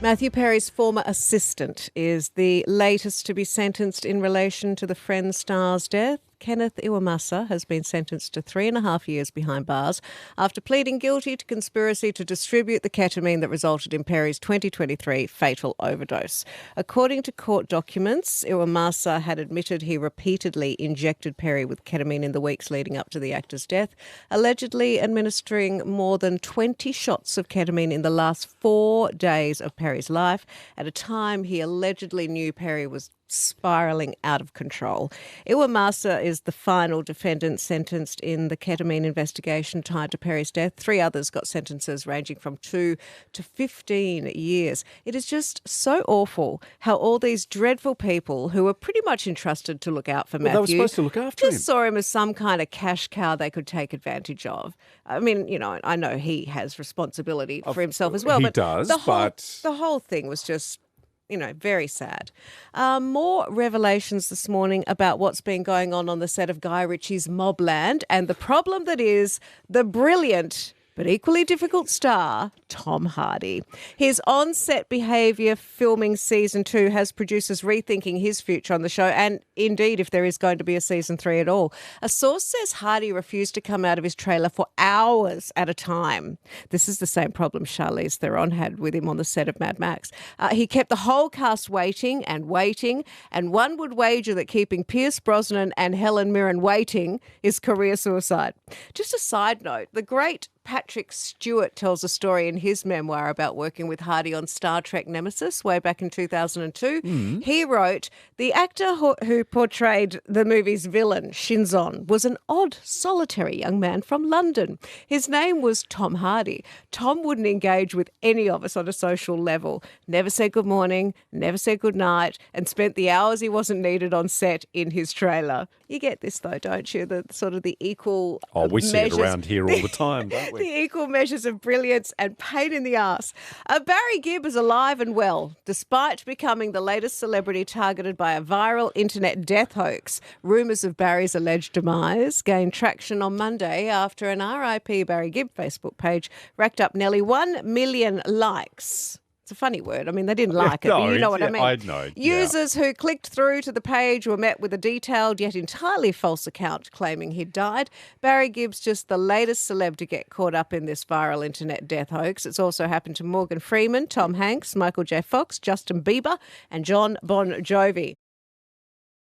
Matthew Perry's former assistant is the latest to be sentenced in relation to the Friends star's death. Kenneth Iwamasa has been sentenced to 3.5 years behind bars after pleading guilty to conspiracy to distribute the ketamine that resulted in Perry's 2023 fatal overdose. According to court documents, Iwamasa had admitted he repeatedly injected Perry with ketamine in the weeks leading up to the actor's death, allegedly administering more than 20 shots of ketamine in the last 4 days of Perry's life, at a time he allegedly knew Perry was spiralling out of control. Iwamasa is the final defendant sentenced in the ketamine investigation tied to Perry's death. 3 others got sentences ranging from 2 to 15 years. It is just so awful how all these dreadful people who were pretty much entrusted to look out for Matthew, they were supposed to look after him, just saw him as some kind of cash cow they could take advantage of. I mean, you know, I know he has responsibility for himself as well. He but does, the whole thing was just, you know, very sad. More revelations this morning about what's been going on the set of Guy Ritchie's Mobland and the problem that is the brilliant but equally difficult star, Tom Hardy. His on-set behaviour filming season 2 has producers rethinking his future on the show, and indeed if there is going to be a season 3 at all. A source says Hardy refused to come out of his trailer for hours at a time. This is the same problem Charlize Theron had with him on the set of Mad Max. He kept the whole cast waiting, and one would wager that keeping Pierce Brosnan and Helen Mirren waiting is career suicide. Just a side note, the great Patrick Stewart tells a story in his memoir about working with Hardy on Star Trek Nemesis way back in 2002. He wrote, "The actor who portrayed the movie's villain, Shinzon, was an odd, solitary young man from London. His name was Tom Hardy. Tom wouldn't engage with any of us on a social level, never said good morning, never said good night, and spent the hours he wasn't needed on set in his trailer." You get this though, don't you? The sort of the equal we see measures. it around here all the time, don't we? The equal measures of brilliance and pain in the arse. Barry Gibb is alive and well, despite becoming the latest celebrity targeted by a viral internet death hoax. Rumours of Barry's alleged demise gained traction on Monday after an RIP Barry Gibb Facebook page racked up nearly 1 million likes. It's a funny word. I mean, they didn't like it, but you know what I mean. I know. Users who clicked through to the page were met with a detailed yet entirely false account claiming he'd died. Barry Gibb's just the latest celeb to get caught up in this viral internet death hoax. It's also happened to Morgan Freeman, Tom Hanks, Michael J. Fox, Justin Bieber and John Bon Jovi.